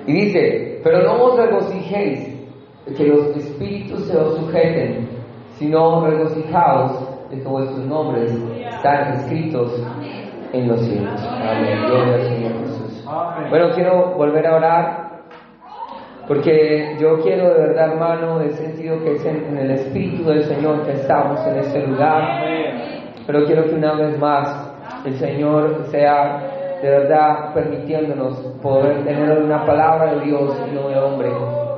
Y dice, pero no os regocijéis que los espíritus se os sujeten, sino regocijaos de que vuestros nombres están escritos en los cielos. Amén. Gloria al Señor Jesús. Bueno, quiero volver a orar, porque yo quiero de verdad, hermano, he sentido que es en el Espíritu del Señor que estamos en este lugar, pero quiero que una vez más el Señor sea de verdad permitiéndonos poder tener una palabra de Dios y no de hombre,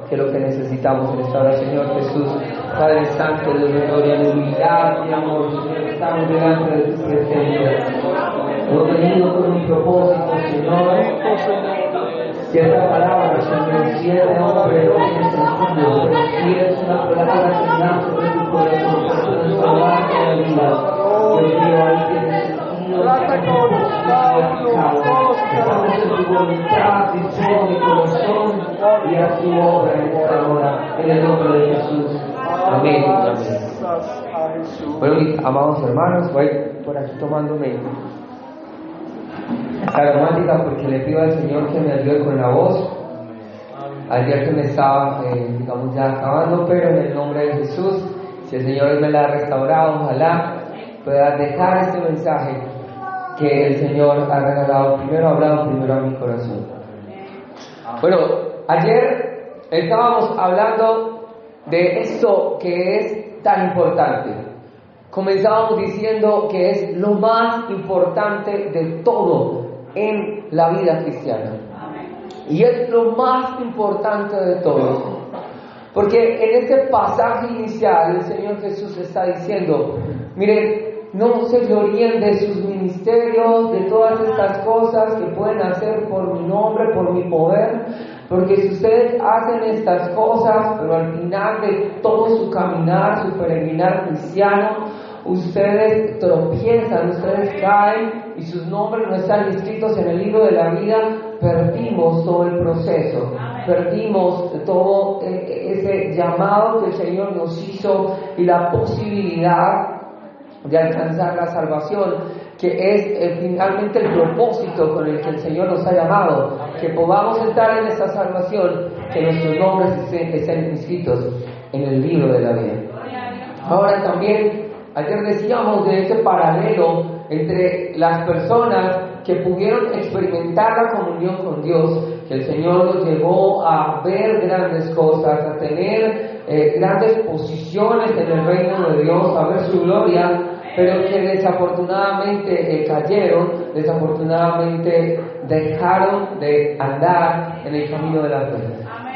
que es lo que necesitamos en esta hora. Señor Jesús, Padre Santo, Dios de gloria, en humildad y amor, Señor, estamos delante de tu presencia. Hemos venido con un propósito, Señor, que esta palabra, Señor, si es de hombre, no tiene sentido, pero si es una palabra que nace de tu corazón, que puede salvarte la vida, pues Dios, ahí tiene sentido. Estamos en tu voluntad, visión y corazón, y a tu obra en esta hora, en el nombre de Jesús. Amén. Bueno, mis amados hermanos, voy por aquí tomándome esta gramática porque le pido al Señor que me ayude con la voz. Ayer que me estaba, digamos, ya acabando, pero en el nombre de Jesús, si el Señor me la ha restaurado, ojalá pueda dejar este mensaje que el Señor ha regalado, ha hablado primero a mi corazón. Bueno, ayer estábamos hablando de esto que es tan importante. Comenzábamos diciendo que es lo más importante de todo en la vida cristiana. Y es lo más importante de todo. Porque en este pasaje inicial el Señor Jesús está diciendo, miren, no se gloríen de sus ministerios, de todas estas cosas que pueden hacer por mi nombre, por mi poder, porque si ustedes hacen estas cosas, pero al final de todo su caminar, su peregrinar cristiano, ustedes tropiezan, ustedes caen y sus nombres no están inscritos en el libro de la vida, perdimos todo el proceso, perdimos todo ese llamado que el Señor nos hizo y la posibilidad de alcanzar la salvación, que es finalmente el propósito con el que el Señor nos ha llamado, que podamos estar en esta salvación, que nuestros nombres estén inscritos en el libro de la vida. Ahora también, ayer decíamos de ese paralelo entre las personas que pudieron experimentar la comunión con Dios, que el Señor los llevó a ver grandes cosas, a tener grandes posiciones en el reino de Dios, a ver su gloria, pero que desafortunadamente cayeron, desafortunadamente dejaron de andar en el camino de la fe.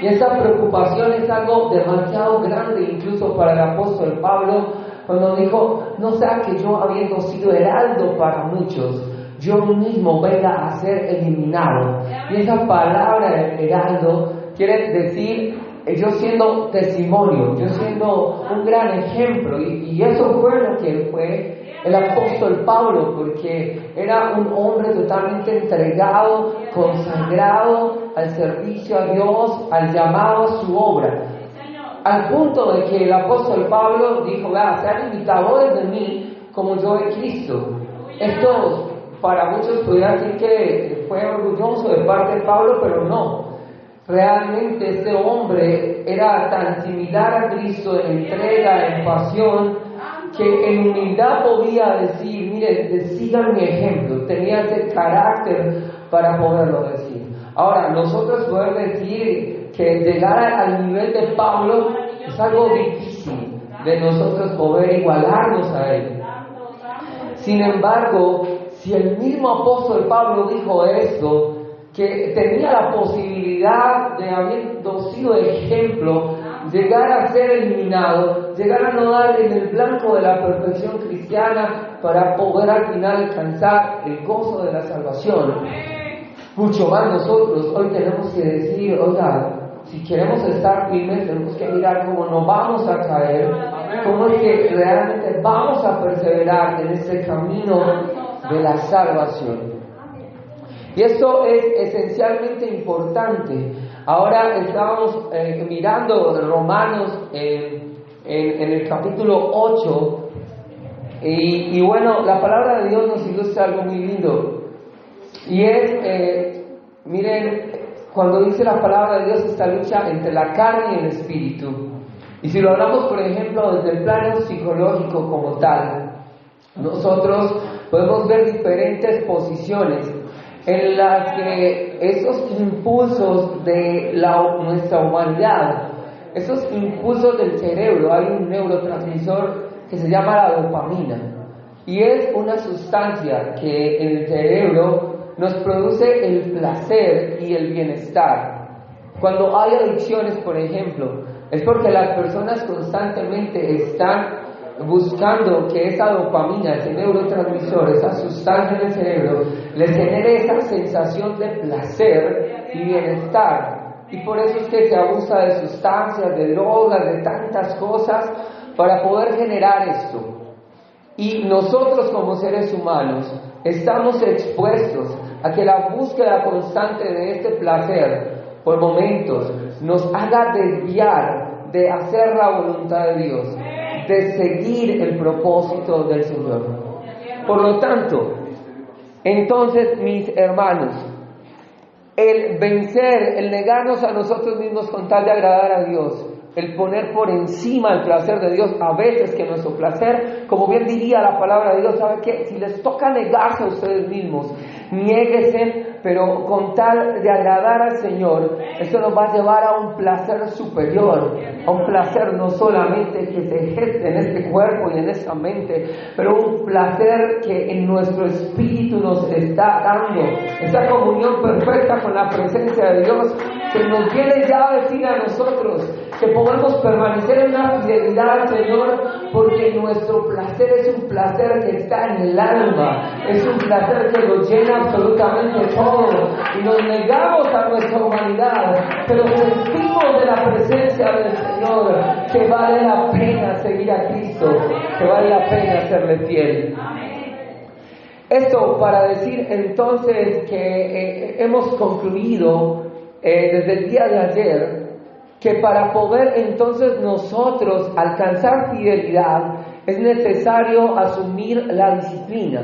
Y esa preocupación es algo demasiado grande incluso para el apóstol Pablo, cuando dijo, no sea que yo, habiendo sido heraldo para muchos, yo mismo venga a ser eliminado. Y esa palabra heraldo quiere decir yo siendo testimonio, yo siendo un gran ejemplo, y eso fue lo que fue el apóstol Pablo, porque era un hombre totalmente entregado, consagrado al servicio a Dios, al llamado a su obra, al punto de que el apóstol Pablo dijo, sean imitadores de mí como yo de Cristo. Esto para muchos podría decir que fue orgulloso de parte de Pablo, pero no. Realmente este hombre era tan similar a Cristo en entrega, en pasión, que en humildad podía decir, mire, sigan mi ejemplo. Tenía ese carácter para poderlo decir. Ahora, nosotros poder decir que llegar al nivel de Pablo es algo difícil de nosotros poder igualarnos a él. Sin embargo, si el mismo apóstol Pablo dijo esto, que tenía la posibilidad de, habiendo sido ejemplo, llegar a ser eliminado, llegar a no dar en el blanco de la perfección cristiana para poder al final alcanzar el gozo de la salvación. Mucho más nosotros hoy tenemos que decir, oiga, si queremos estar firmes tenemos que mirar cómo no vamos a caer, cómo es que realmente vamos a perseverar en este camino de la salvación. Y esto es esencialmente importante. Ahora estábamos mirando Romanos en el capítulo 8 y bueno, la palabra de Dios nos ilustra algo muy lindo y es, miren, cuando dice la palabra de Dios, esta lucha entre la carne y el espíritu. Y si lo hablamos, por ejemplo, desde el plano psicológico como tal, nosotros podemos ver diferentes posiciones en las que esos impulsos de nuestra humanidad, esos impulsos del cerebro, hay un neurotransmisor que se llama la dopamina, y es una sustancia que en el cerebro nos produce el placer y el bienestar. Cuando hay adicciones, por ejemplo, es porque las personas constantemente están buscando que esa dopamina, ese neurotransmisor, esa sustancia en el cerebro, les genere esa sensación de placer y bienestar. Y por eso es que se abusa de sustancias, de drogas, de tantas cosas para poder generar esto. Y nosotros como seres humanos estamos expuestos a que la búsqueda constante de este placer por momentos nos haga desviar de hacer la voluntad de Dios, de seguir el propósito del Señor. Por lo tanto, entonces, mis hermanos, el vencer, el negarnos a nosotros mismos con tal de agradar a Dios, el poner por encima el placer de Dios a veces que nuestro placer, como bien diría la palabra de Dios, ¿sabe qué? Si les toca negarse a ustedes mismos, niéguense, pero con tal de agradar al Señor, eso nos va a llevar a un placer superior, a un placer no solamente que se geste en este cuerpo y en esta mente, pero un placer que en nuestro espíritu nos está dando, esa comunión perfecta con la presencia de Dios, que nos viene ya a decir a nosotros que podemos permanecer en la fidelidad al Señor, porque nuestro placer es un placer que está en el alma, es un placer que lo llena absolutamente todo, y nos negamos a nuestra humanidad, pero sentimos de la presencia del Señor que vale la pena seguir a Cristo, que vale la pena serle fiel. Esto para decir entonces que hemos concluido desde el día de ayer que para poder entonces nosotros alcanzar fidelidad es necesario asumir la disciplina.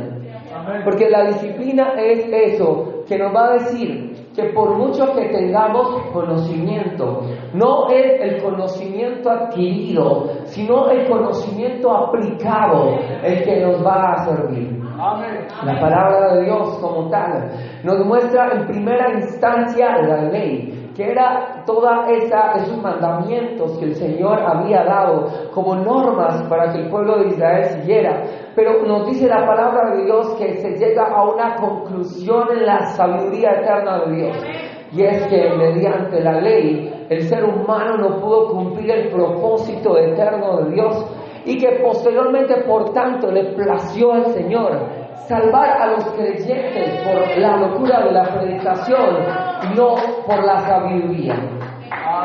Porque la disciplina es eso, que nos va a decir que por mucho que tengamos conocimiento, no es el conocimiento adquirido, sino el conocimiento aplicado el que nos va a servir. La palabra de Dios como tal nos muestra en primera instancia la ley, que era toda esos mandamientos que el Señor había dado como normas para que el pueblo de Israel siguiera. Pero nos dice la palabra de Dios que se llega a una conclusión en la sabiduría eterna de Dios, y es que mediante la ley el ser humano no pudo cumplir el propósito eterno de Dios, y que posteriormente por tanto le plació al Señor salvar a los creyentes por la locura de la predicación, no por la sabiduría.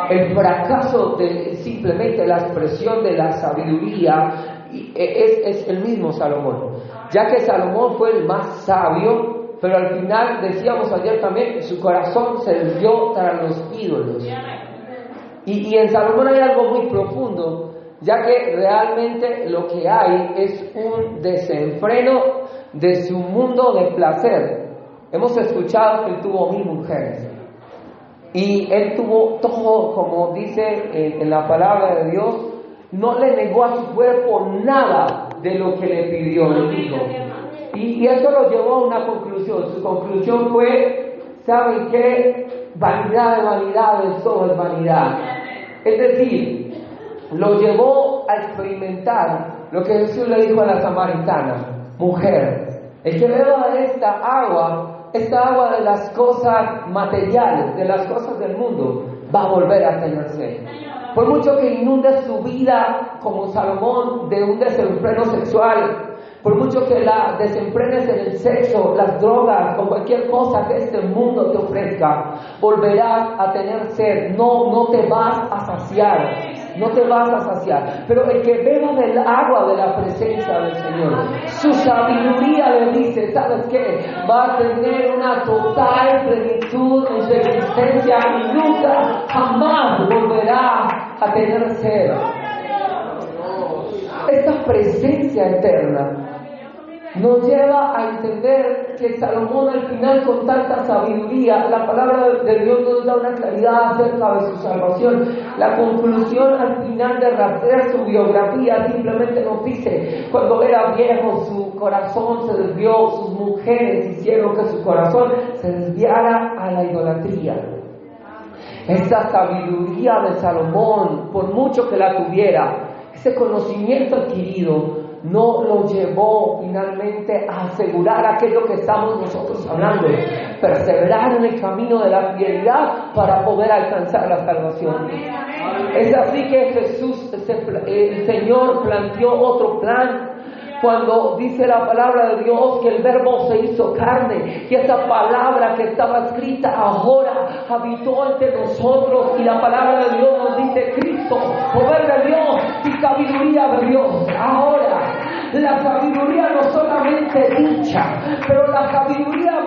El fracaso de simplemente la expresión de la sabiduría es el mismo Salomón, ya que Salomón fue el más sabio, pero al final, decíamos ayer también, su corazón se desvió tras los ídolos. Y en Salomón hay algo muy profundo, ya que realmente lo que hay es un desenfreno de su mundo de placer. Hemos escuchado que él tuvo 1000 mujeres, y él tuvo todo, como dice en la palabra de Dios, no le negó a su cuerpo nada de lo que le pidió, le dijo. Y eso lo llevó a una conclusión. Su conclusión fue, ¿saben qué? Vanidad de vanidades, todo es vanidad. Es decir, lo llevó a experimentar lo que Jesús le dijo a la samaritana: mujer, el que beba de esta agua de las cosas materiales, de las cosas del mundo, va a volver a tener sed. Por mucho que inunde su vida como Salomón de un desenfreno sexual, por mucho que la desenfrenes en el sexo, las drogas o cualquier cosa que este mundo te ofrezca, volverás a tener sed. No te vas a saciar, no te vas a saciar. Pero el que beba del agua de la presencia del Señor, su sabiduría le dice, ¿sabes qué? Va a tener una total plenitud en su existencia y nunca, jamás volverá a tener sed. Esta presencia eterna nos lleva a entender que Salomón al final, con tanta sabiduría, la palabra de Dios nos da una claridad acerca de su salvación. La conclusión al final de rastrear su biografía simplemente nos dice: cuando era viejo su corazón se desvió, sus mujeres hicieron que su corazón se desviara a la idolatría. Esta sabiduría de Salomón, por mucho que la tuviera, ese conocimiento adquirido, no lo llevó finalmente a asegurar aquello que estamos nosotros hablando, perseverar en el camino de la fidelidad para poder alcanzar la salvación. Es así que el Señor planteó otro plan. Cuando dice la palabra de Dios que el verbo se hizo carne, y esa palabra que estaba escrita ahora habitó entre nosotros, y la palabra de Dios nos dice: Cristo, poder de Dios y sabiduría de Dios. Ahora, la sabiduría no solamente dicha, pero la sabiduría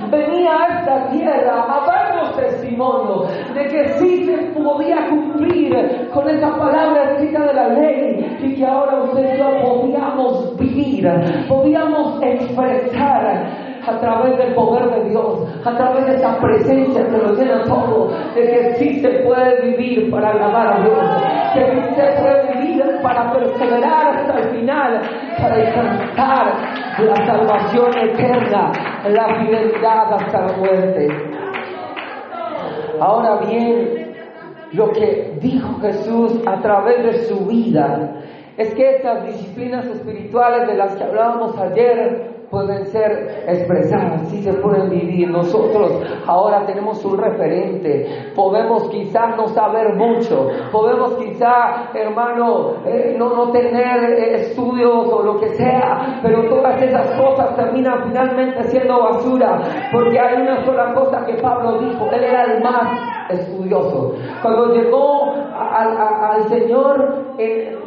venía a esta tierra a darnos testimonio de que sí se podía cumplir con esa palabra escrita de la ley, y que ahora usted y yo podíamos vivir, podíamos expresar a través del poder de Dios, a través de esa presencia que lo llena todo, de que sí se puede vivir para agradar a Dios, que sí se puede vivir para perseverar hasta el final, para alcanzar la salvación eterna, la fidelidad hasta la muerte. Ahora bien, lo que dijo Jesús a través de su vida es que estas disciplinas espirituales de las que hablábamos ayer pueden ser expresadas, sí se pueden vivir. Nosotros ahora tenemos un referente. Podemos quizás no saber mucho, podemos quizás, hermano, no tener estudios o lo que sea, pero todas esas cosas terminan finalmente siendo basura, porque hay una sola cosa que Pablo dijo: él era el más estudioso. Cuando llegó al Señor,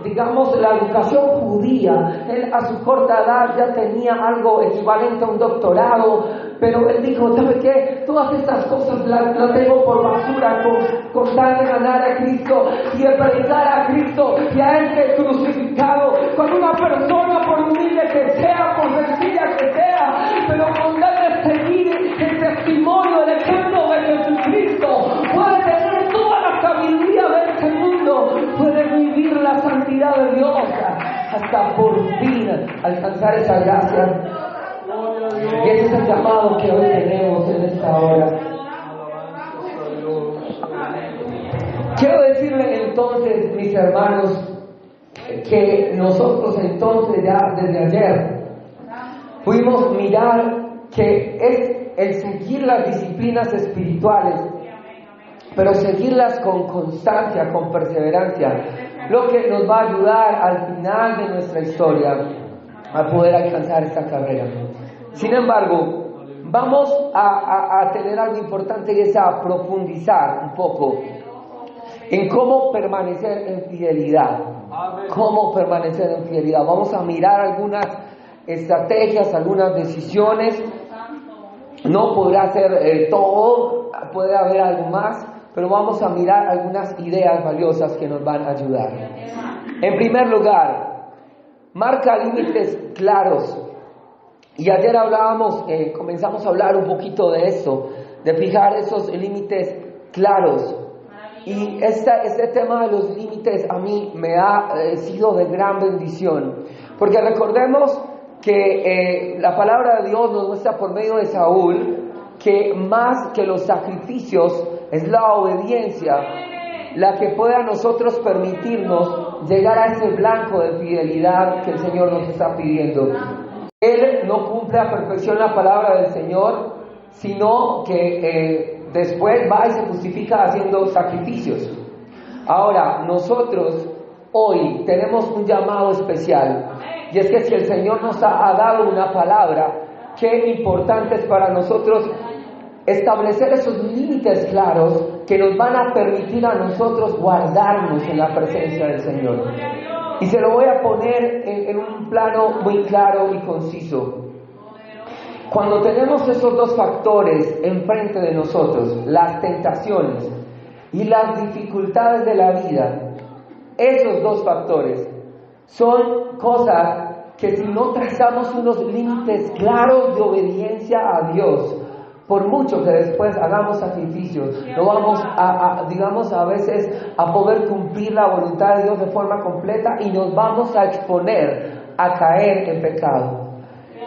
digamos, la educación judía, él a su corta edad ya tenía algo equivalente a un doctorado, pero él dijo: ¿sabe qué? Todas estas cosas las tengo por basura con tal de ganar a Cristo y de predicar a Cristo y a este crucificado. Cuando una persona, por humilde que sea, por sencilla que sea, pero con tal de seguir el testimonio, el ejemplo de Jesucristo, puede tener toda la sabiduría de este mundo, puede vivir la santidad de Dios hasta por fin alcanzar esa gracia. Y ese es el llamado que hoy tenemos en esta hora. Quiero decirle entonces, mis hermanos, que nosotros entonces ya desde ayer pudimos mirar que es el seguir las disciplinas espirituales, pero seguirlas con constancia, con perseverancia, lo que nos va a ayudar al final de nuestra historia a poder alcanzar esta carrera. Sin embargo, vamos a tener algo importante, y es a profundizar un poco en cómo permanecer en fidelidad. Cómo permanecer en fidelidad. Vamos a mirar algunas estrategias, algunas decisiones. No podrá ser todo, puede haber algo más, pero vamos a mirar algunas ideas valiosas que nos van a ayudar. En primer lugar, marca límites claros. Y ayer comenzamos a hablar un poquito de eso, de fijar esos límites claros. Y este tema de los límites a mí me ha sido de gran bendición, porque recordemos que la palabra de Dios nos muestra por medio de Saúl que más que los sacrificios es la obediencia la que puede a nosotros permitirnos llegar a ese blanco de fidelidad que el Señor nos está pidiendo. Él no cumple a perfección la palabra del Señor, sino que después va y se justifica haciendo sacrificios. Ahora, nosotros hoy tenemos un llamado especial, y es que si el Señor nos ha dado una palabra, qué importante es para nosotros establecer esos límites claros que nos van a permitir a nosotros guardarnos en la presencia del Señor. Y se lo voy a poner en un plano muy claro y conciso. Cuando tenemos esos dos factores enfrente de nosotros, las tentaciones y las dificultades de la vida, esos dos factores son cosas que si no trazamos unos límites claros de obediencia a Dios, por mucho que después hagamos sacrificios, no vamos digamos, a veces a poder cumplir la voluntad de Dios de forma completa y nos vamos a exponer a caer en pecado.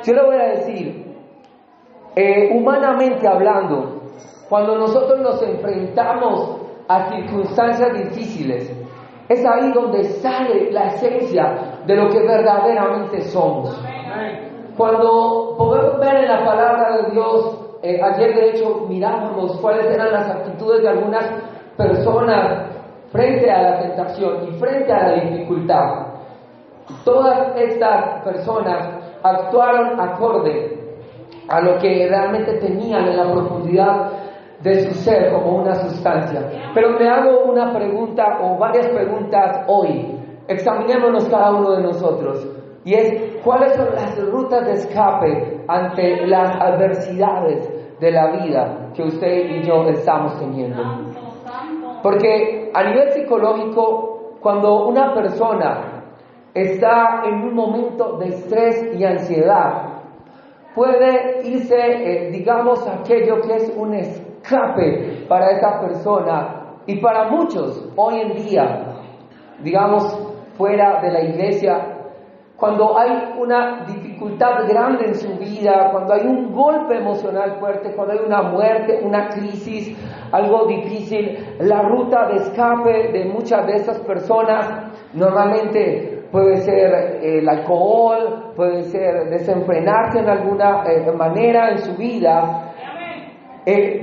Yo le voy a decir, humanamente hablando, cuando nosotros nos enfrentamos a circunstancias difíciles, es ahí donde sale la esencia de lo que verdaderamente somos. Cuando podemos ver en la palabra de Dios, ayer de hecho mirábamos cuáles eran las actitudes de algunas personas frente a la tentación y frente a la dificultad. Todas estas personas actuaron acorde a lo que realmente tenían en la profundidad de su ser como una sustancia. Pero me hago una pregunta o varias preguntas hoy. Examinémonos cada uno de nosotros. Y es, ¿cuáles son las rutas de escape ante las adversidades de la vida que usted y yo estamos teniendo? Porque a nivel psicológico, cuando una persona está en un momento de estrés y ansiedad, puede irse, digamos, aquello que es un escape para esa persona y para muchos hoy en día, digamos, fuera de la iglesia. Cuando hay una dificultad grande en su vida, cuando hay un golpe emocional fuerte, cuando hay una muerte, una crisis, algo difícil, la ruta de escape de muchas de estas personas normalmente puede ser el alcohol, puede ser desenfrenarse en alguna manera en su vida,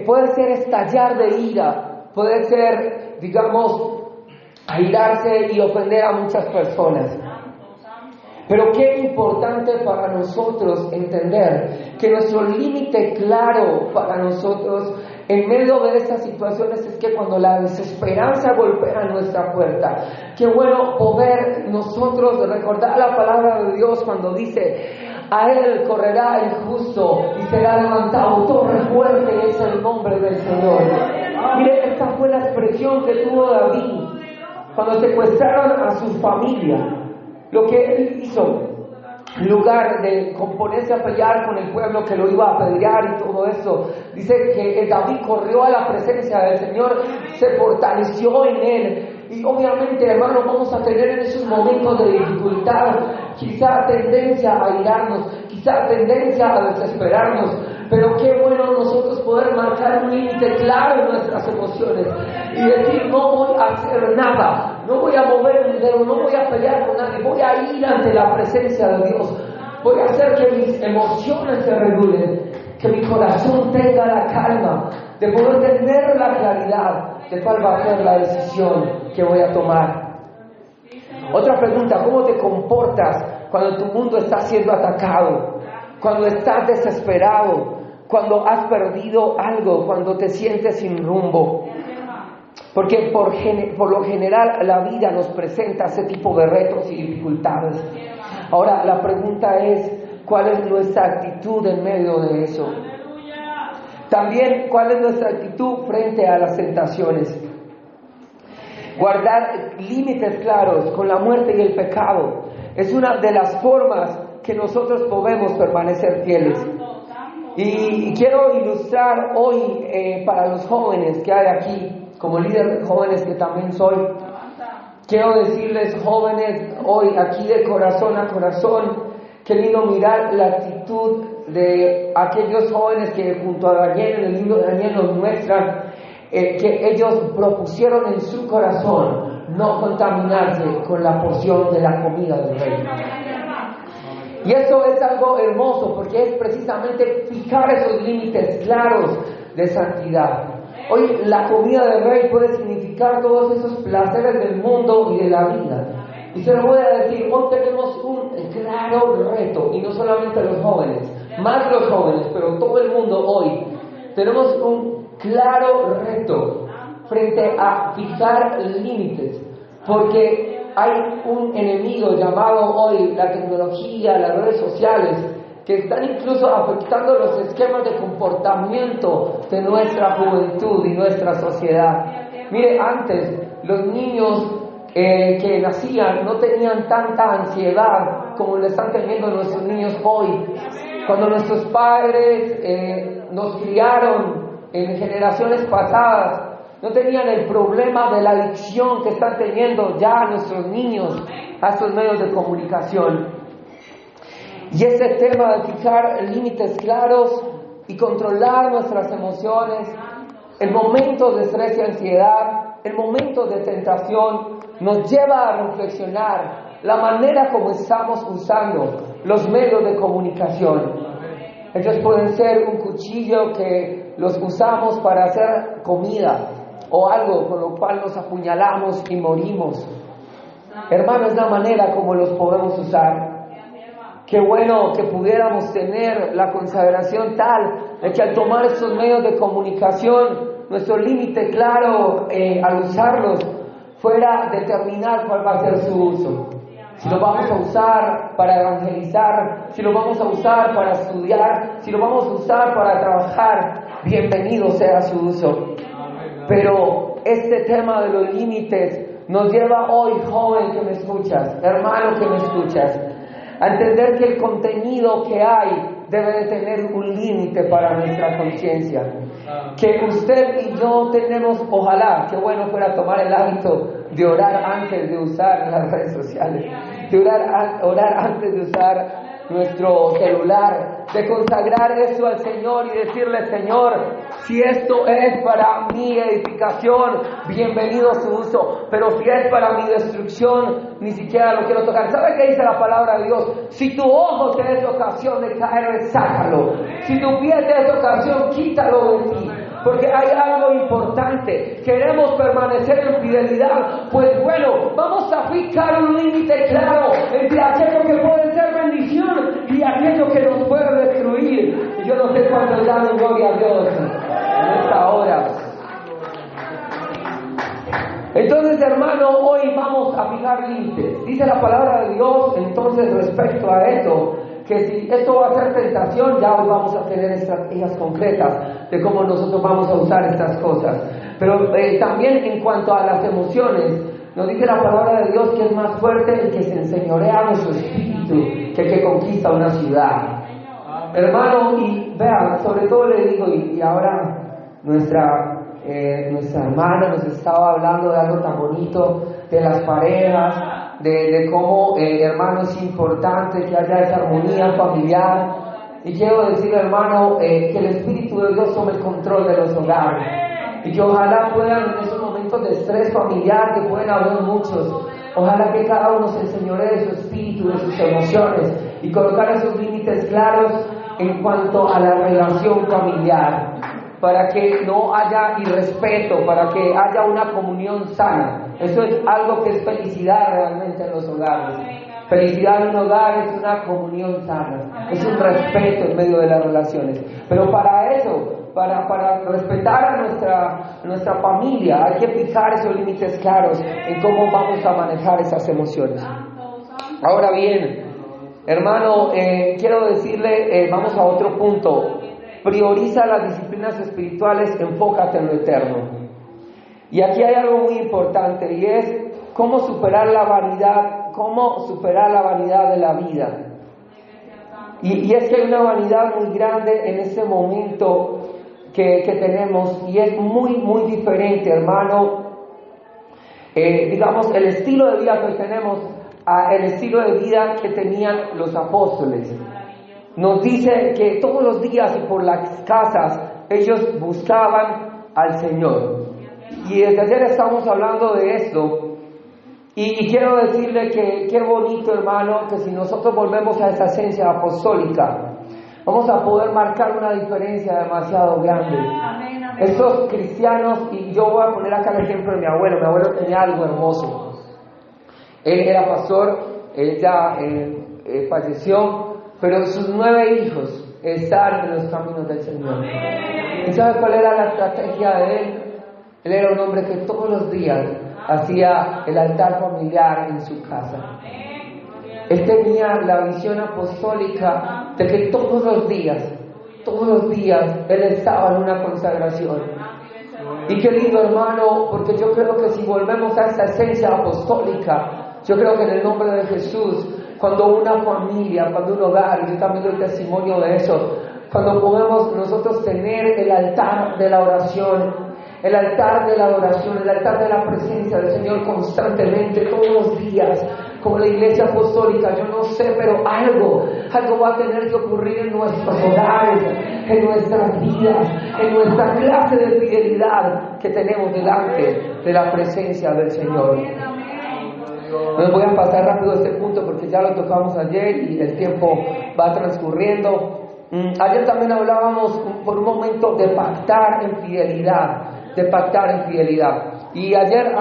puede ser estallar de ira, puede ser, digamos, airarse y ofender a muchas personas. Pero qué importante para nosotros entender que nuestro límite claro para nosotros en medio de estas situaciones es que cuando la desesperanza golpea nuestra puerta, qué bueno poder nosotros recordar la palabra de Dios cuando dice: a él correrá el justo y será levantado, torre fuerte es el nombre del Señor. Mire, esta fue la expresión que tuvo David cuando secuestraron a su familia. Lo que él hizo, en lugar de ponerse a pelear con el pueblo que lo iba a apedrear y todo eso, dice que David corrió a la presencia del Señor, se fortaleció en él. Y obviamente, hermano, vamos a tener en esos momentos de dificultad quizá tendencia a irarnos, quizá tendencia a desesperarnos, pero qué bueno nosotros poder marcar un límite claro en nuestras emociones y decir: no voy a hacer nada, no voy a mover un dedo, no voy a pelear con nadie, voy a ir ante la presencia de Dios, voy a hacer que mis emociones se regulen, que mi corazón tenga la calma de poder tener la claridad de cuál va a ser la decisión que voy a tomar. Otra pregunta: ¿cómo te comportas cuando tu mundo está siendo atacado? Cuando estás desesperado, cuando has perdido algo, cuando te sientes sin rumbo. Porque por lo general la vida nos presenta ese tipo de retos y dificultades. Ahora la pregunta es: ¿cuál es nuestra actitud en medio de eso? También, ¿cuál es nuestra actitud frente a las tentaciones? Guardar límites claros con la muerte y el pecado es una de las formas que nosotros podemos permanecer fieles. Y quiero ilustrar hoy para los jóvenes que hay aquí, como líder de jóvenes que también soy, quiero decirles, jóvenes, hoy aquí de corazón a corazón, qué lindo mirar la actitud de aquellos jóvenes que junto a Daniel, en el libro de Daniel, nos muestran que ellos propusieron en su corazón no contaminarse con la porción de la comida del rey. Y eso es algo hermoso porque es precisamente fijar esos límites claros de santidad. Hoy la comida del rey puede significar todos esos placeres del mundo y de la vida. Y se lo voy a decir, hoy tenemos un claro reto, y no solamente los jóvenes, más los jóvenes, pero todo el mundo hoy, tenemos un claro reto frente a fijar límites, porque hay un enemigo llamado hoy la tecnología, las redes sociales, que están incluso afectando los esquemas de comportamiento de nuestra juventud y nuestra sociedad. Mire, antes los niños que nacían no tenían tanta ansiedad como lo están teniendo nuestros niños hoy. Cuando nuestros padres nos criaron en generaciones pasadas, no tenían el problema de la adicción que están teniendo ya nuestros niños a estos medios de comunicación. Y ese tema de fijar límites claros y controlar nuestras emociones en momentos de estrés y ansiedad, en momentos de tentación, nos lleva a reflexionar la manera como estamos usando los medios de comunicación. Ellos pueden ser un cuchillo que los usamos para hacer comida o algo con lo cual nos apuñalamos y morimos. Hermano, es la manera como los podemos usar. Qué bueno que pudiéramos tener la consagración tal de que al tomar estos medios de comunicación, nuestro límite claro al usarlos fuera determinar cuál va a ser su uso. Si lo vamos a usar para evangelizar, si lo vamos a usar para estudiar, si lo vamos a usar para trabajar, bienvenido sea su uso. Pero este tema de los límites nos lleva hoy, joven que me escuchas, hermano que me escuchas, a entender que el contenido que hay debe de tener un límite para nuestra conciencia. Que usted y yo tenemos, ojalá, qué bueno fuera tomar el hábito de orar antes de usar las redes sociales, de orar antes de usar nuestro celular, de consagrar eso al Señor y decirle: Señor, si esto es para mi edificación, bienvenido a su uso, pero si es para mi destrucción, ni siquiera lo quiero tocar. ¿Sabe qué dice la palabra de Dios? Si tu ojo te es ocasión de caer, sácalo. Si tu pie te es ocasión, quítalo de ti. Porque hay algo importante. Queremos permanecer en fidelidad. Pues bueno, vamos a fijar un límite claro entre aquello que puede ser bendición y aquello que nos puede destruir. Yo no sé cuánto dan gloria a Dios en esta hora. Entonces, hermano, hoy vamos a fijar límites. Dice la palabra de Dios entonces respecto a esto, que si esto va a ser tentación, ya hoy vamos a tener estrategias concretas de cómo nosotros vamos a usar estas cosas. Pero también en cuanto a las emociones, nos dice la palabra de Dios que es más fuerte el que se enseñorea nuestro espíritu que el que conquista una ciudad. Hermano, y vean, sobre todo le digo, y ahora nuestra hermana nos estaba hablando de algo tan bonito, de las parejas, de cómo, hermano, es importante que haya esa armonía familiar. Y quiero decirle, hermano, que el Espíritu de Dios tome el control de los hogares. Y que ojalá puedan, en esos momentos de estrés familiar, que pueden haber muchos, ojalá que cada uno se enseñoree de su espíritu, de sus emociones, y colocar esos límites claros en cuanto a la relación familiar, para que no haya irrespeto, para que haya una comunión sana. Eso es algo que es felicidad realmente en los hogares. Felicidad en un hogar es una comunión sana, es un respeto en medio de las relaciones. Pero para eso, para respetar a nuestra familia, hay que fijar esos límites claros en cómo vamos a manejar esas emociones. Ahora bien, hermano, quiero decirle, vamos a otro punto. Prioriza las disciplinas espirituales, enfócate en lo eterno. Y aquí hay algo muy importante, y es cómo superar la vanidad de la vida. Y es que hay una vanidad muy grande en ese momento que tenemos, y es muy, muy diferente, hermano. Digamos, el estilo de vida que tenemos a el estilo de vida que tenían los apóstoles. Nos dice que todos los días y por las casas ellos buscaban al Señor. Y desde ayer estamos hablando de esto. Y quiero decirle que qué bonito, hermano, que si nosotros volvemos a esa esencia apostólica, vamos a poder marcar una diferencia demasiado grande. Amén, amén. Estos cristianos, y yo voy a poner acá el ejemplo de mi abuelo tenía algo hermoso. Él era pastor, él ya falleció, pero sus 9 hijos están en los caminos del Señor. ¿Y sabe cuál era la estrategia de él? Él era un hombre que todos los días hacía el altar familiar en su casa. Él tenía la visión apostólica de que todos los días, él estaba en una consagración. Y qué lindo, hermano, porque yo creo que si volvemos a esta esencia apostólica, yo creo que en el nombre de Jesús, cuando una familia, cuando un hogar, y yo también doy testimonio de eso, cuando podemos nosotros tener el altar de la oración, el altar de la adoración, el altar de la presencia del Señor constantemente, todos los días, como la iglesia apostólica, yo no sé, pero algo va a tener que ocurrir en nuestros hogares, en nuestras vidas, en nuestra clase de fidelidad que tenemos delante de la presencia del Señor. No voy a pasar rápido este punto porque ya lo tocamos ayer y el tiempo va transcurriendo. Ayer también hablábamos por un momento de pactar en fidelidad, Y ayer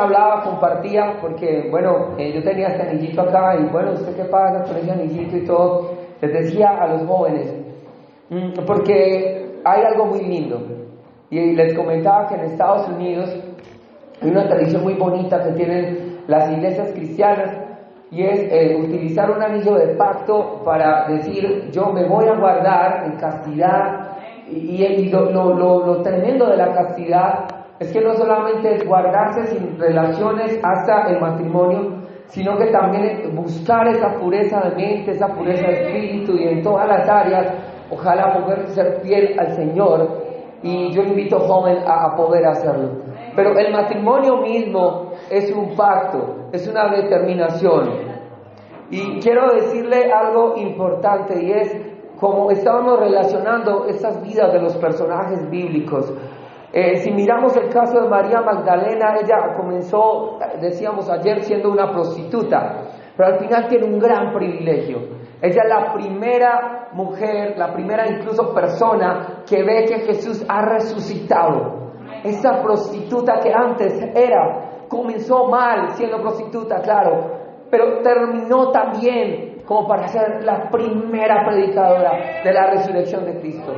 compartía, porque bueno, yo tenía este anillito acá y bueno, ¿usted qué pasa con ese anillito y todo? Les decía a los jóvenes, porque hay algo muy lindo. Y les comentaba que en Estados Unidos hay una tradición muy bonita que tienen las iglesias cristianas, y es utilizar un anillo de pacto para decir, yo me voy a guardar en castidad. Y lo tremendo de la castidad es que no solamente es guardarse sin relaciones hasta el matrimonio, sino que también es buscar esa pureza de mente, esa pureza de espíritu, y en todas las áreas, ojalá poder ser fiel al Señor. Y yo invito joven a poder hacerlo. Pero el matrimonio mismo es un pacto, es una determinación. Y quiero decirle algo importante, y es como estábamos relacionando estas vidas de los personajes bíblicos. Si miramos el caso de María Magdalena, ella comenzó, decíamos ayer, siendo una prostituta, pero al final tiene un gran privilegio. Ella es la primera mujer, la primera incluso persona que ve que Jesús ha resucitado. Esa prostituta que antes comenzó mal siendo prostituta, claro, pero terminó también como para ser la primera predicadora de la resurrección de Cristo.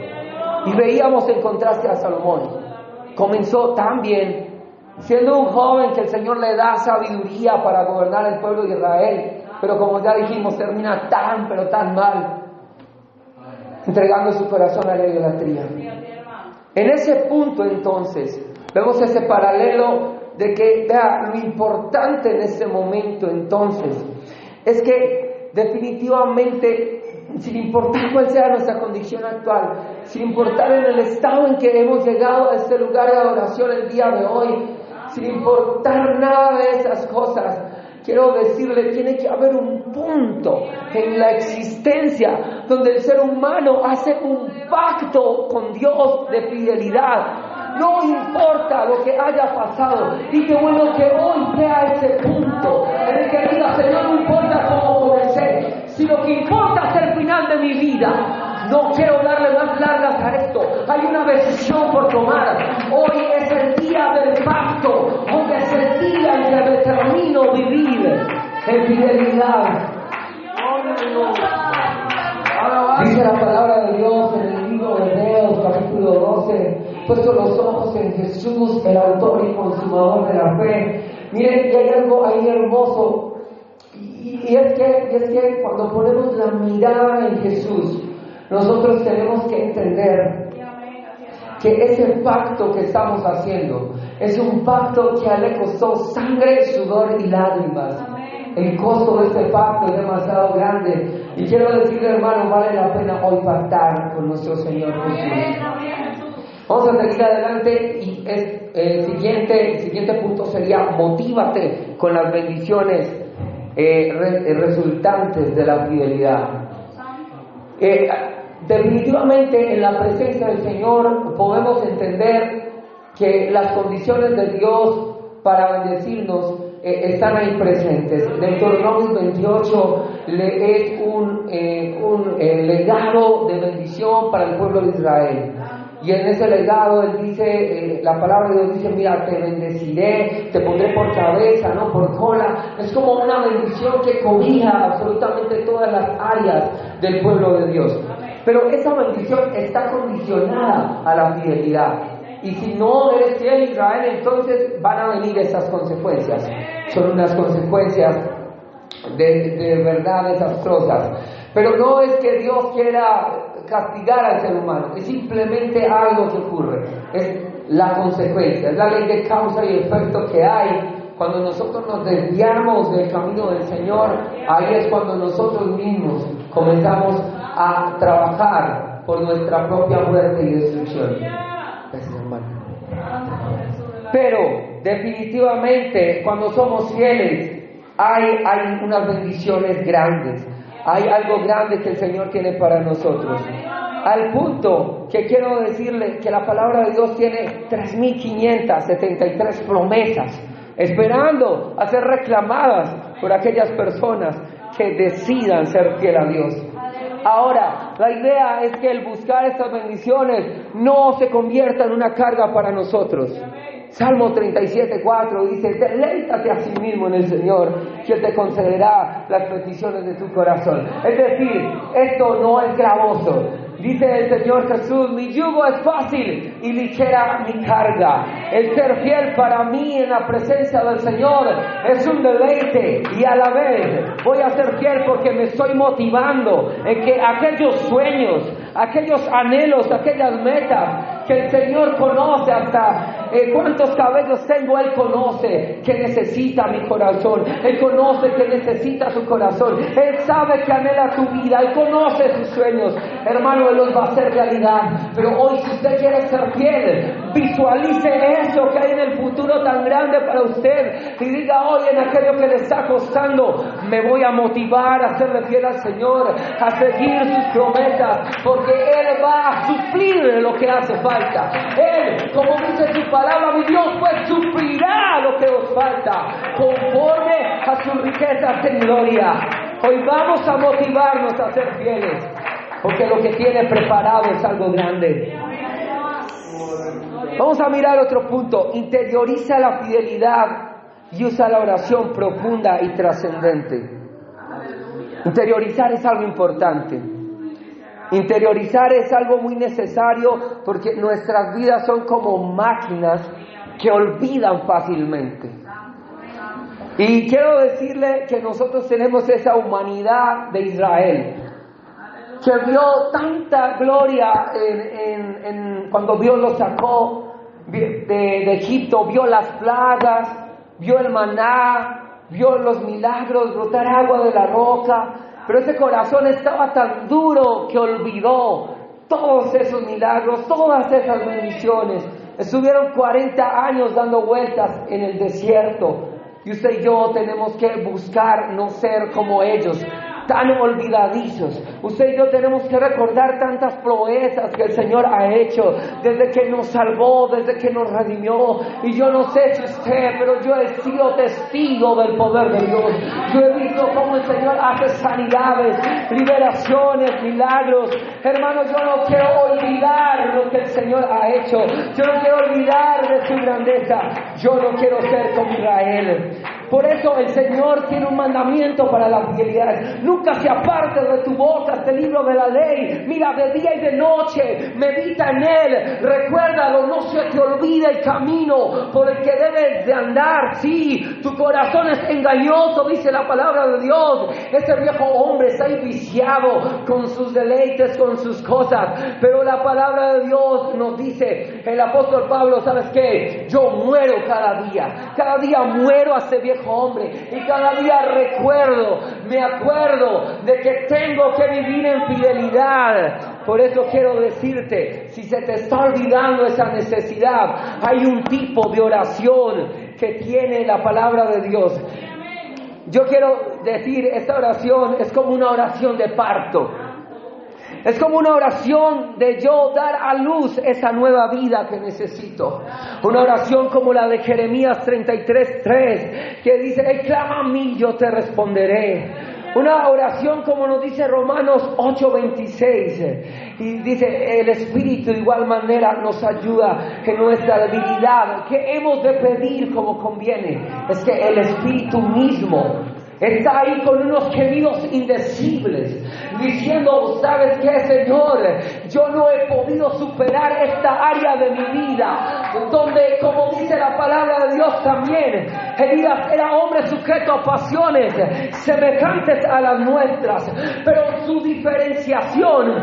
Y veíamos el contraste a Salomón. Comenzó también siendo un joven que el Señor le da sabiduría para gobernar el pueblo de Israel, pero como ya dijimos, termina pero tan mal, entregando su corazón a la idolatría. En ese punto entonces vemos ese paralelo de que, vea, lo importante en este momento entonces es que definitivamente, sin importar cuál sea nuestra condición actual, sin importar en el estado en que hemos llegado a este lugar de adoración el día de hoy, sin importar nada de esas cosas, quiero decirle, tiene que haber un punto en la existencia donde el ser humano hace un pacto con Dios de fidelidad. No importa lo que haya pasado, y qué bueno que hoy sea ese punto en el que diga, Señor, no importa cómo comencé, si lo que importa es el final de mi vida. No quiero darle más largas a esto. Hay una decisión por tomar. Hoy es el día del pacto. Hoy es el día en que determino vivir en fidelidad. Dice la palabra de Dios en el libro de Hebreos, capítulo 12, puesto los ojos en Jesús, el autor y consumador de la fe. Miren, y hay algo ahí hermoso. Y es que cuando ponemos la mirada en Jesús, nosotros tenemos que entender que ese pacto que estamos haciendo es un pacto que a él le costó sangre, sudor y lágrimas. El costo de este pacto es demasiado grande. Y quiero decirle, hermano, vale la pena hoy pactar con nuestro Señor Jesús. Vamos a seguir adelante, y el siguiente punto sería: motívate con las bendiciones resultantes de la fidelidad. Definitivamente en la presencia del Señor podemos entender que las condiciones de Dios para bendecirnos están ahí presentes. Deuteronomio 28 es un legado de bendición para el pueblo de Israel. Y en ese legado él dice, la palabra de Dios dice, mira, te bendeciré, te pondré por cabeza, no por cola. Es como una bendición que cobija absolutamente todas las áreas del pueblo de Dios. Pero esa bendición está condicionada a la fidelidad. Y si no eres fiel a Israel, entonces van a venir esas consecuencias. Son unas consecuencias de verdad desastrosas. Pero no es que Dios quiera castigar al ser humano, es simplemente algo que ocurre. la consecuencia, es la ley de causa y efecto que hay. Cuando nosotros nos desviamos del camino del Señor, ahí es cuando nosotros mismos comenzamos a trabajar por nuestra propia muerte y destrucción. Gracias, hermano. Pero definitivamente cuando somos fieles hay unas bendiciones grandes, hay algo grande que el Señor tiene para nosotros, al punto que quiero decirle que la palabra de Dios tiene 3.573 promesas esperando a ser reclamadas por aquellas personas que decidan ser fiel a Dios. Ahora, la idea es que el buscar estas bendiciones no se convierta en una carga para nosotros. Salmo 37:4 dice: deleítate a sí mismo en el Señor, que Él te concederá las peticiones de tu corazón. Es decir, esto no es gravoso. Dice el Señor Jesús: mi yugo es fácil y ligera mi carga. El ser fiel para mí en la presencia del Señor es un deleite, y a la vez voy a ser fiel porque me estoy motivando en que aquellos sueños, aquellos anhelos, aquellas metas que el Señor conoce, hasta cuántos cabellos tengo, Él conoce que necesita mi corazón, Él conoce que necesita su corazón, Él sabe que anhela tu vida, Él conoce sus sueños, hermano, Él los va a hacer realidad. Pero hoy, si usted quiere ser fiel, visualice eso que hay en el futuro tan grande para usted, y diga: hoy en aquello que le está costando, me voy a motivar a serle fiel al Señor, a seguir sus promesas, porque Él va a suplir lo que hace falta. Él, como dice su palabra, mi Dios pues suplirá lo que os falta, conforme a sus riquezas en gloria. Hoy vamos a motivarnos a ser fieles, porque lo que tiene preparado es algo grande. Vamos a mirar otro punto. Interioriza la fidelidad y usa la oración profunda y trascendente. Interiorizar es algo importante. Interiorizar es algo muy necesario, porque nuestras vidas son como máquinas que olvidan fácilmente. Y quiero decirle que nosotros tenemos esa humanidad de Israel, que vio tanta gloria cuando Dios los sacó de Egipto, vio las plagas, vio el maná, vio los milagros, brotar agua de la roca. Pero ese corazón estaba tan duro que olvidó todos esos milagros, todas esas bendiciones. Estuvieron 40 años dando vueltas en el desierto. Y usted y yo tenemos que buscar no ser como ellos, tan olvidadizos. Usted y yo tenemos que recordar tantas proezas que el Señor ha hecho desde que nos salvó, desde que nos redimió. Y yo no sé si usted, pero yo he sido testigo del poder de Dios. Yo he visto cómo el Señor hace sanidades, liberaciones, milagros. Hermano, yo no quiero olvidar lo que el Señor ha hecho. Yo no quiero olvidar de su grandeza. Yo no quiero ser como Israel. Por eso el Señor tiene un mandamiento para la fidelidad: nunca se aparte de tu boca este libro de la ley, mira de día y de noche, medita en él, recuérdalo, no se te olvide el camino por el que debes de andar. Sí, tu corazón es engañoso, dice la palabra de Dios. Ese viejo hombre está viciado con sus deleites, con sus cosas, pero la palabra de Dios nos dice, el apóstol Pablo: ¿sabes qué? Yo muero cada día muero a ese viejo hombre, y cada día me acuerdo de que tengo que vivir en fidelidad. Por eso quiero decirte, si se te está olvidando esa necesidad, hay un tipo de oración que tiene la palabra de Dios. Yo quiero decir, esta oración es como una oración de parto. Es como una oración de yo dar a luz esa nueva vida que necesito. Una oración como la de Jeremías 33:3, que dice: Él clama a mí, yo te responderé. Una oración como nos dice Romanos 8:26, y dice: el Espíritu de igual manera nos ayuda en nuestra debilidad. ¿Qué hemos de pedir como conviene? Es que el Espíritu mismo está ahí con unos gemidos indecibles, diciendo: ¿sabes qué, Señor? Yo no he podido superar esta área de mi vida. donde, como dice la palabra de Dios también, Elías era hombre sujeto a pasiones semejantes a las nuestras, pero su diferenciación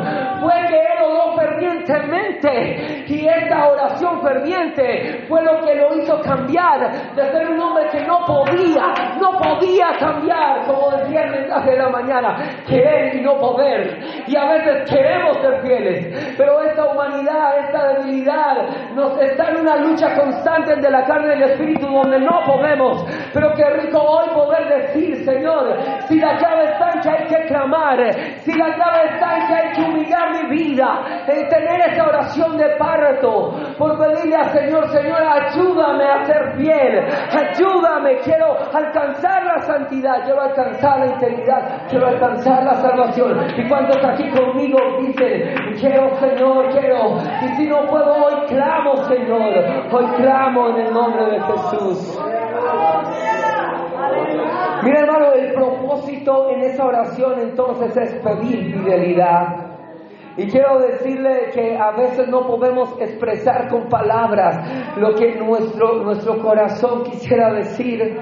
fue que él oró fervientemente, y esta oración ferviente fue lo que lo hizo cambiar de ser un hombre que no podía cambiar, como decía el mensaje de la mañana, querer y no poder. Y a veces queremos ser fieles, pero esta humanidad, esta debilidad nos está en una lucha constante de la carne y del espíritu, donde no podemos. Pero qué rico hoy poder decir: Señor, si la llave está en que hay que clamar, si la llave está en que hay que humillar mi vida, tener esa oración de parto, por pedirle al Señor: Señor, ayúdame a ser fiel, ayúdame, quiero alcanzar la santidad, quiero alcanzar la integridad, quiero alcanzar la salvación. ¿Y cuántos aquí conmigo dicen: quiero, Señor, quiero? Y si no puedo hoy, clamo, Señor, hoy clamo en el nombre de Jesús. Mira, hermano, el propósito en esa oración entonces es pedir fidelidad. Y quiero decirle que a veces no podemos expresar con palabras lo que nuestro corazón quisiera decir.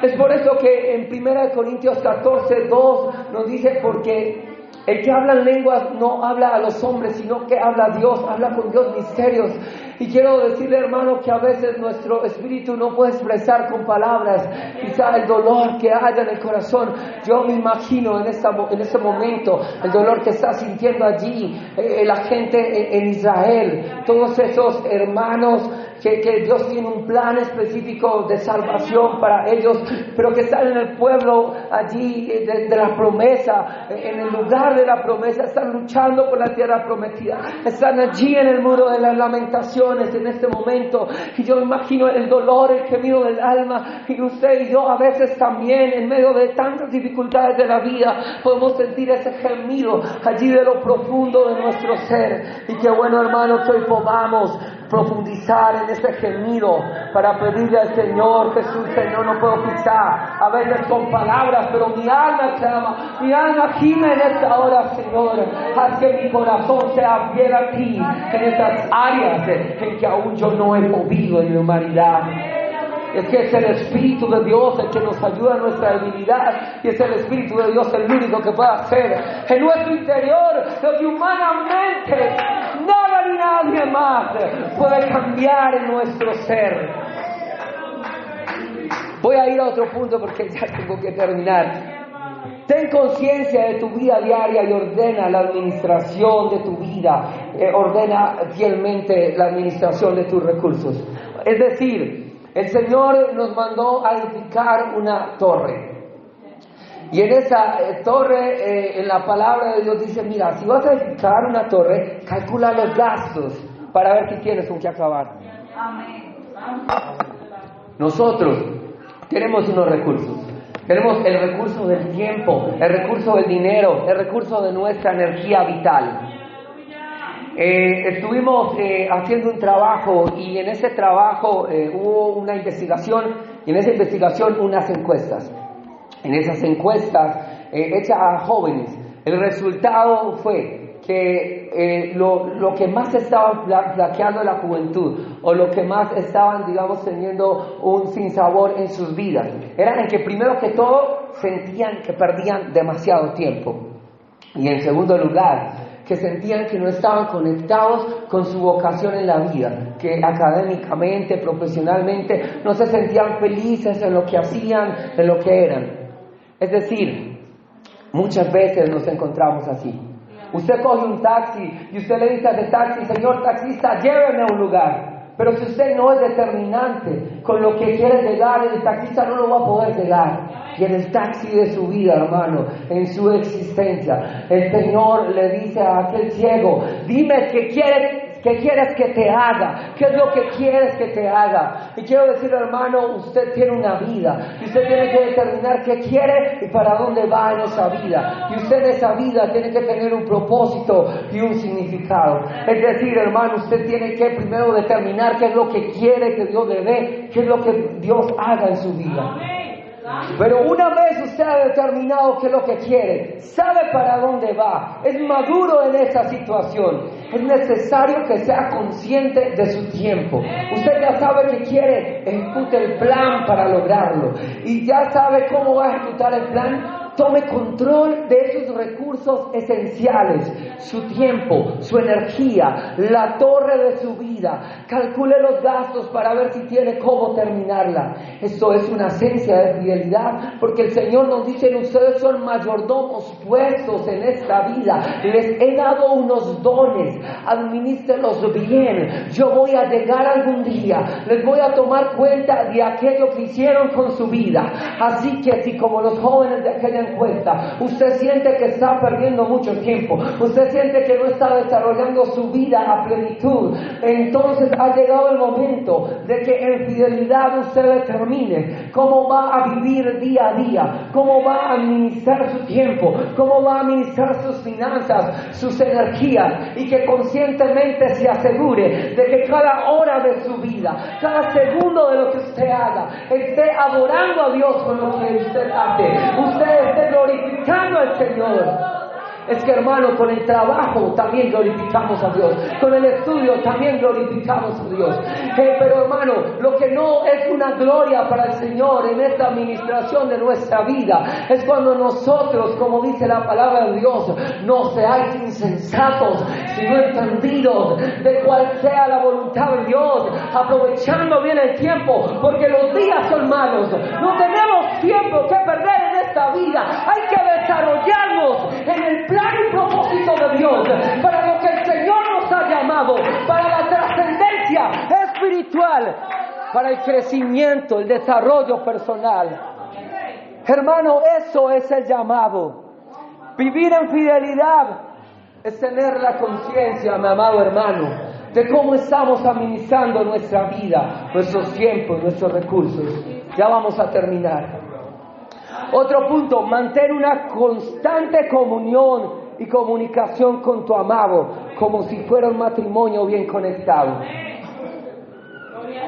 Es por eso que en 1 Corintios 14:2 nos dice: porque el que habla en lenguas no habla a los hombres, sino que habla a Dios, habla con Dios misterios. Y quiero decirle, hermano, que a veces nuestro espíritu no puede expresar con palabras quizá el dolor que haya en el corazón. Yo me imagino en este momento el dolor que está sintiendo allí la gente en Israel, todos esos hermanos que Dios tiene un plan específico de salvación para ellos, pero que están en el pueblo allí de la promesa, en el lugar de la promesa, están luchando por la tierra prometida, están allí en el muro de las lamentaciones en este momento. Y yo imagino el dolor, el gemido del alma, y usted y yo a veces también, en medio de tantas dificultades de la vida, podemos sentir ese gemido allí de lo profundo de nuestro ser. Y qué bueno, hermano, que hoy podamos profundizar en ese gemido para pedirle al Señor: Jesús, Señor, no puedo quizá a veces con palabras, pero mi alma clama, mi alma gime en esta hora, Señor. Haz que mi corazón sea fiel a ti en estas áreas en que aún yo no he podido en mi humanidad. Es que es el Espíritu de Dios el que nos ayuda en nuestra debilidad, y es el Espíritu de Dios el único que puede hacer en nuestro interior lo que humanamente nada ni nadie más puede cambiar en nuestro ser. Voy a ir a otro punto porque ya tengo que terminar. Ten conciencia de tu vida diaria y ordena la administración de tu vida, ordena fielmente la administración de tus recursos. Es decir, el Señor nos mandó a edificar una torre. Y en esa torre, en la palabra de Dios dice: mira, si vas a edificar una torre, calcula los gastos para ver si tienes con qué acabar. Amén. Nosotros tenemos unos recursos. Tenemos el recurso del tiempo, el recurso del dinero, el recurso de nuestra energía vital. Estuvimos haciendo un trabajo, y en ese trabajo hubo una investigación, y en esa investigación unas encuestas. En esas encuestas hechas a jóvenes, el resultado fue que lo que más estaba flaqueando la juventud, o lo que más estaban, digamos, teniendo un sinsabor en sus vidas, era en que primero que todo sentían que perdían demasiado tiempo, y en segundo lugar, que sentían que no estaban conectados con su vocación en la vida, que académicamente, profesionalmente, no se sentían felices en lo que hacían, en lo que eran. Es decir, muchas veces nos encontramos así. Usted coge un taxi y usted le dice al taxi: señor taxista, lléveme a un lugar. Pero si usted no es determinante con lo que quiere llegar, el taxista no lo va a poder llegar. Y en el taxi de su vida, hermano, en su existencia, el Señor le dice a aquel ciego: dime qué quieres que te haga, qué es lo que quieres que te haga. Y quiero decir, hermano, usted tiene una vida, y usted tiene que determinar qué quiere y para dónde va en esa vida. Y usted en esa vida tiene que tener un propósito y un significado. Es decir, hermano, usted tiene que primero determinar qué es lo que quiere que Dios le dé, qué es lo que Dios haga en su vida. Pero una vez usted ha determinado qué es lo que quiere, sabe para dónde va, es maduro en esa situación, es necesario que sea consciente de su tiempo. Usted ya sabe que quiere, ejecute el plan para lograrlo. Y ya sabe cómo va a ejecutar el plan. Tome control de esos recursos esenciales, su tiempo, su energía, la torre de su vida. Calcule los gastos para ver si tiene cómo terminarla. Esto es una esencia de fidelidad, porque el Señor nos dice: ustedes son mayordomos puestos en esta vida. Les he dado unos dones, administrenlos bien. Yo voy a llegar algún día, les voy a tomar cuenta de aquello que hicieron con su vida. Así que si, como los jóvenes de aquella encuesta, usted siente que está perdiendo mucho tiempo, usted siente que no está desarrollando su vida a plenitud, entonces ha llegado el momento de que en fidelidad usted determine cómo va a vivir día a día, cómo va a administrar su tiempo, cómo va a administrar sus finanzas, sus energías, y que conscientemente se asegure de que cada hora de su vida, cada segundo de lo que usted haga, esté adorando a Dios con lo que usted hace, usted esté glorificando al Señor. Es que, hermano, con el trabajo también glorificamos a Dios, con el estudio también glorificamos a Dios. Pero, hermano, lo que no es una gloria para el Señor en esta administración de nuestra vida es cuando nosotros, como dice la palabra de Dios, no seáis insensatos, sino entendidos de cuál sea la voluntad de Dios, aprovechando bien el tiempo, porque los días son malos. No tenemos tiempo que perder en esta vida. Hay que desarrollarnos en el plan y propósito de Dios, para lo que el Señor nos ha llamado, para la trascendencia espiritual, para el crecimiento, el desarrollo personal. Hermano, eso es el llamado. Vivir en fidelidad es tener la conciencia, mi amado hermano, de cómo estamos administrando nuestra vida, nuestros tiempos, nuestros recursos. Ya vamos a terminar. Otro punto: mantén una constante comunión y comunicación con tu amado, como si fuera un matrimonio bien conectado.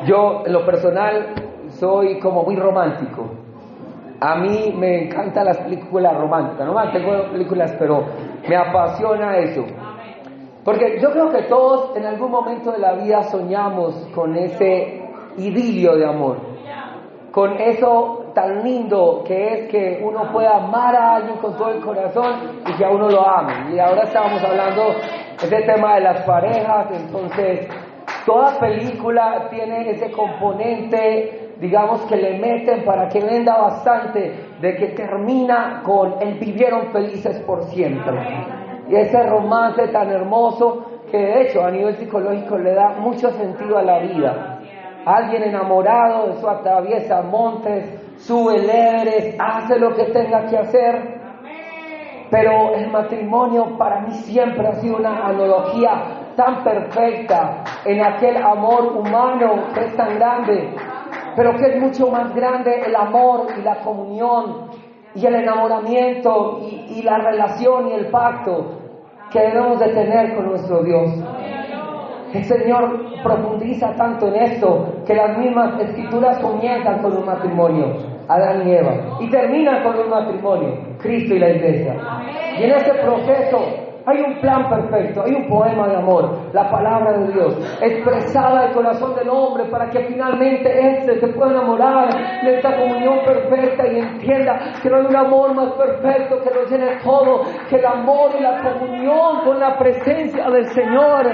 Yo, en lo personal, soy como muy romántico. A mí me encantan las películas románticas. No mantengo películas, pero me apasiona eso. Porque yo creo que todos en algún momento de la vida soñamos con ese idilio de amor, con eso tan lindo que es que uno pueda amar a alguien con todo el corazón y que a uno lo ame. Y ahora estábamos hablando de ese tema de las parejas. Entonces, toda película tiene ese componente, digamos, que le meten para que venda bastante, de que termina con el vivieron felices por siempre. Y ese romance tan hermoso que, de hecho, a nivel psicológico le da mucho sentido a la vida. Alguien enamorado, eso atraviesa montes, sube el Everest, hace lo que tenga que hacer. Pero el matrimonio para mí siempre ha sido una analogía tan perfecta en aquel amor humano que es tan grande, pero que es mucho más grande el amor y la comunión y el enamoramiento y la relación y el pacto que debemos de tener con nuestro Dios. El Señor profundiza tanto en esto que las mismas escrituras comienzan con un matrimonio, Adán y Eva, y terminan con un matrimonio, Cristo y la Iglesia. Y en ese proceso hay un plan perfecto, hay un poema de amor, la palabra de Dios, expresada al corazón del hombre para que finalmente éste se pueda enamorar de esta comunión perfecta y entienda que no hay un amor más perfecto que lo llene todo, que el amor y la comunión con la presencia del Señor.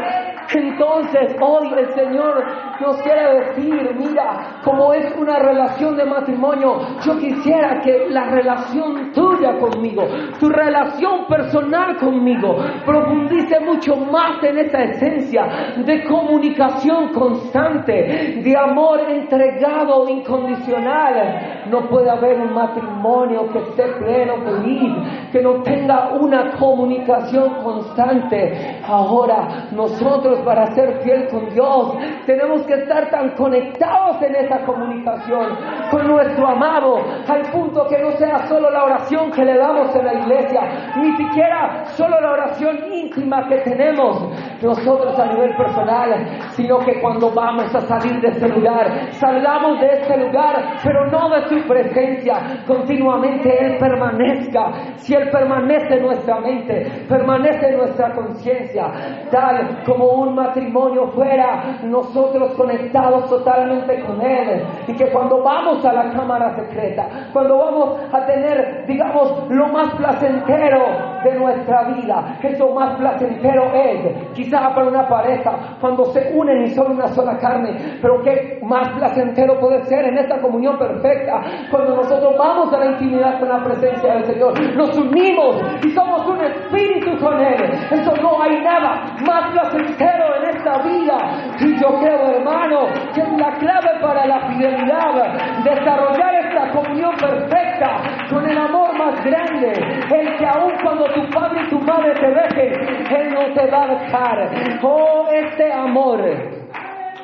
Entonces hoy el Señor nos quiere decir: mira, como es una relación de matrimonio, yo quisiera que la relación tuya conmigo, tu relación personal conmigo, profundice mucho más en esa esencia de comunicación constante, de amor entregado incondicional. No puede haber un matrimonio que esté pleno, feliz, que no tenga una comunicación constante. Ahora nosotros nosotros para ser fiel con Dios. Tenemos que estar tan conectados en esa comunicación con nuestro amado, al punto que no sea solo la oración que le damos en la iglesia, ni siquiera solo la oración íntima que tenemos nosotros a nivel personal, sino que cuando vamos a salir de este lugar, salgamos de este lugar, pero no de su presencia. Continuamente Él permanezca. Si Él permanece en nuestra mente, permanece en nuestra conciencia, tal como un matrimonio fuera, nosotros conectados totalmente con Él, y que cuando vamos a la cámara secreta, cuando vamos a tener, digamos, lo más placentero de nuestra vida, que lo más placentero es, quizá para una pareja, cuando se unen y son una sola carne, pero qué más placentero puede ser en esta comunión perfecta, cuando nosotros vamos a la intimidad con la presencia del Señor, nos unimos y somos un espíritu con Él. Eso no hay nada más placentero en esta vida. Y yo creo, hermano, que es la clave para la fidelidad, desarrollar esta comunión perfecta con el amor más grande, el que aun cuando tu padre y tu madre te dejen, Él no te va a dejar. Oh, este amor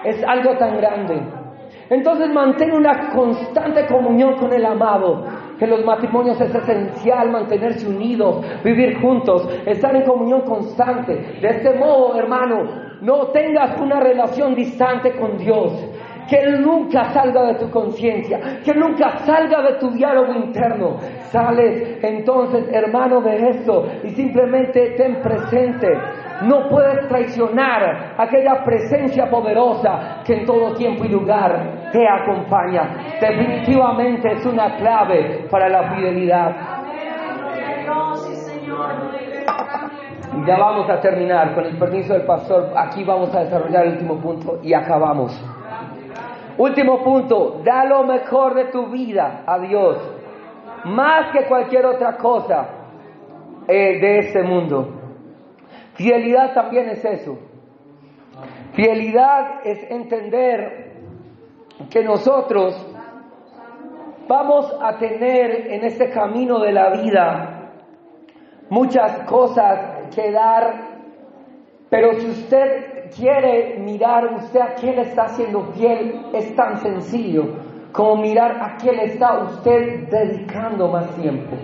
es algo tan grande. Entonces mantén una constante comunión con el amado. En los matrimonios es esencial mantenerse unidos, vivir juntos, estar en comunión constante. De este modo, hermano, no tengas una relación distante con Dios. Que Él nunca salga de tu conciencia, que nunca salga de tu diálogo interno. Sales entonces, hermano, de esto y simplemente ten presente. No puedes traicionar aquella presencia poderosa que en todo tiempo y lugar te acompaña. Definitivamente es una clave para la fidelidad. Y ya vamos a terminar, con el permiso del pastor. Aquí vamos a desarrollar el último punto y acabamos. Último punto: da lo mejor de tu vida a Dios, más que cualquier otra cosa de este mundo. Fidelidad también es eso. Fidelidad es entender que nosotros vamos a tener en este camino de la vida muchas cosas que dar, pero si usted quiere mirar usted a quién le está siendo fiel, es tan sencillo como mirar a quién le está usted dedicando más tiempo.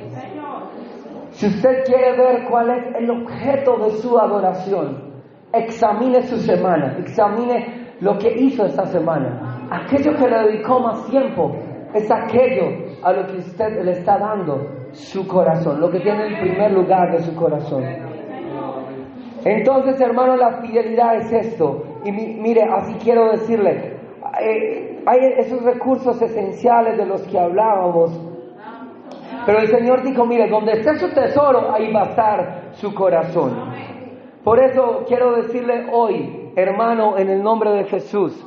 Si usted quiere ver cuál es el objeto de su adoración, examine su semana, examine lo que hizo esta semana. Aquello que le dedicó más tiempo es aquello a lo que usted le está dando su corazón, lo que tiene en primer lugar de su corazón. Entonces, hermano, la fidelidad es esto. Y mire, así quiero decirle, hay esos recursos esenciales de los que hablábamos. Pero el Señor dijo, mire, donde esté su tesoro, ahí va a estar su corazón. Por eso quiero decirle hoy, hermano, en el nombre de Jesús,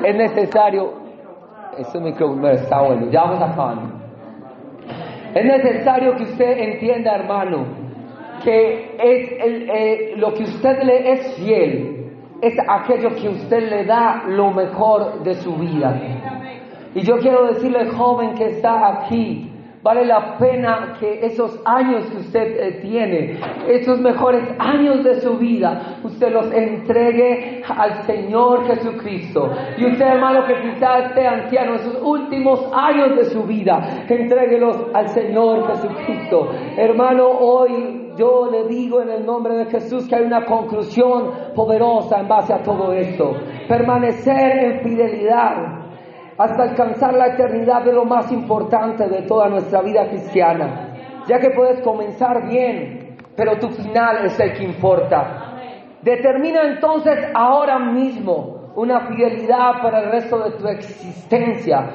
es necesario, este micrófono está bueno, ya vamos acabando. Es necesario que usted entienda, hermano, que es lo que usted le es fiel, es aquello que usted le da lo mejor de su vida. Y yo quiero decirle, joven que está aquí, vale la pena que esos años que usted tiene, esos mejores años de su vida, usted los entregue al Señor Jesucristo. Y usted, hermano, que quizás esté anciano, esos últimos años de su vida, entréguelos al Señor Jesucristo. Hermano, hoy yo le digo en el nombre de Jesús que hay una conclusión poderosa en base a todo esto. Permanecer en fidelidad hasta alcanzar la eternidad de lo más importante de toda nuestra vida cristiana, ya que puedes comenzar bien, pero tu final es el que importa. Determina entonces ahora mismo una fidelidad para el resto de tu existencia,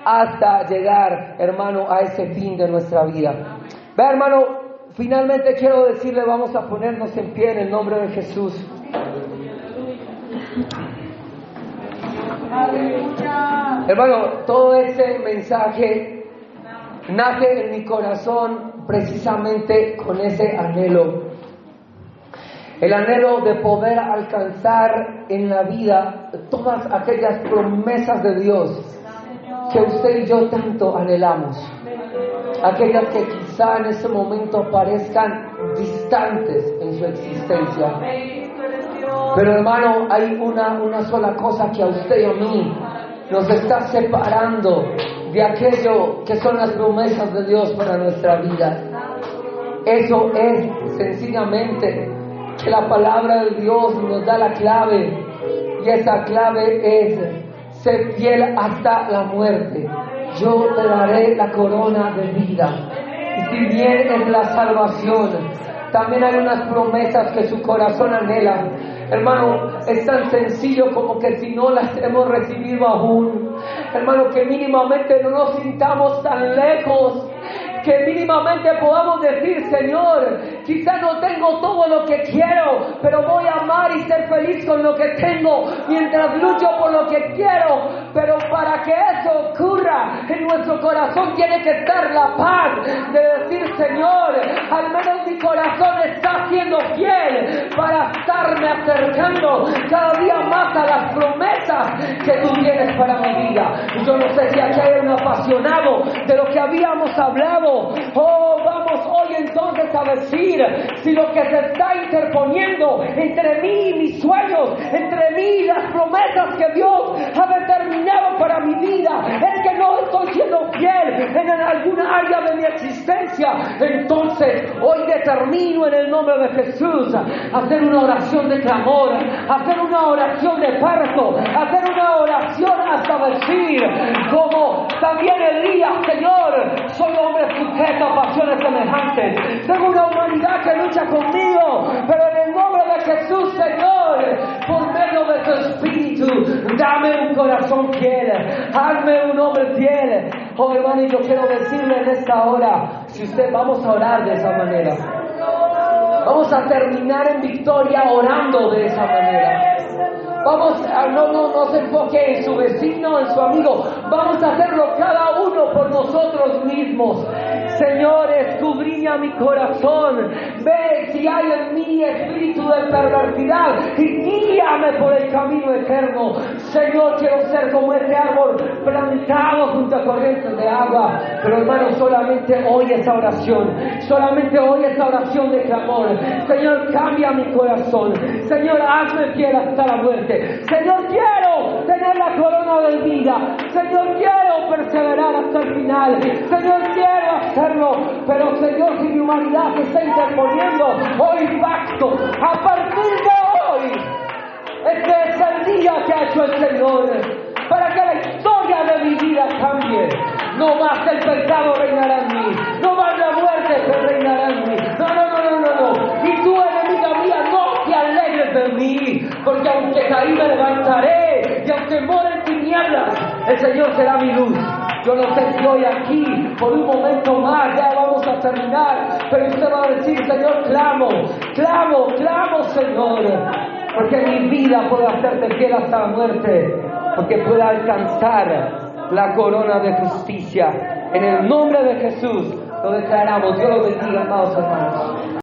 hasta llegar, hermano, a ese fin de nuestra vida. Ve, hermano, finalmente quiero decirle, vamos a ponernos en pie en el nombre de Jesús. Hermano, todo este mensaje nace en mi corazón precisamente con ese anhelo. El anhelo de poder alcanzar en la vida todas aquellas promesas de Dios que usted y yo tanto anhelamos. Aquellas que quizá en ese momento parezcan distantes en su existencia. Pero hermano, hay una sola cosa que a usted y a mí nos está separando de aquello que son las promesas de Dios para nuestra vida. Eso es sencillamente que la palabra de Dios nos da la clave, y esa clave es ser fiel hasta la muerte. Yo te daré la corona de vida. Y si bien es la salvación, también hay unas promesas que su corazón anhela. Hermano, es tan sencillo como que si no las hemos recibido aún, hermano, que mínimamente no nos sintamos tan lejos, que mínimamente podamos decir: Señor, quizá no tengo todo lo que quiero, pero voy a amar y ser feliz con lo que tengo mientras lucho por lo que quiero. Pero para que eso ocurra, en nuestro corazón tiene que estar la paz de decir: Señor, al menos mi corazón está siendo fiel para estarme acercando cada día más a las promesas que tú tienes para mi vida. Y yo no sé si aquí hay un apasionado de lo que habíamos hablado. Oh, vamos hoy entonces a decir si lo que se está interponiendo entre mí y mis sueños, entre mí y las promesas que Dios ha determinado para mi vida, es que no estoy siendo fiel en alguna área de mi existencia. Entonces hoy determino en el nombre de Jesús hacer una oración de clamor, hacer una oración de parto, hacer una oración hasta decir, como también Elías: Señor, soy hombre sujeto a pasiones semejantes, tengo una humanidad que lucha conmigo, pero en el nombre de Jesús, Señor, por medio de tu Espíritu, dame un corazón fiel, hazme un hombre fiel. Oh hermano, yo quiero decirle en esta hora, si usted, vamos a orar de esa manera, vamos a terminar en victoria orando de esa manera. Vamos a no se enfoque en su vecino, en su amigo. Vamos a hacerlo cada uno por nosotros mismos. Señor, escudriña mi corazón. Ve si hay en mí espíritu de perversidad y guíame por el camino eterno. Señor, quiero ser como ese árbol plantado junto a corrientes de agua. Pero hermano, solamente hoy esa oración. Solamente hoy esa oración de clamor. Señor, cambia mi corazón. Señor, hazme fiel hasta la muerte. Señor, quiero tener la corona de vida. Señor, quiero perseverar hasta el final. Señor, quiero hacerlo. Pero Señor, si mi humanidad se está interponiendo, hoy pacto, a partir de hoy, este es el día que ha hecho el Señor, para que la historia de mi vida cambie. No más el pecado reinará en mí, no más la muerte se reinará en mí. No. Y tú, enemiga mía, no te alegres de mí, porque aunque caí me levantaré, y aunque mora en tinieblas, el Señor será mi luz. Yo no sé si hoy aquí, por un momento más, ya vamos a terminar, pero usted va a decir: Señor, clamo, Señor, porque mi vida pueda hacerte fiel hasta la muerte, porque pueda alcanzar la corona de justicia. En el nombre de Jesús lo declaramos. Dios lo bendiga, amados hermanos.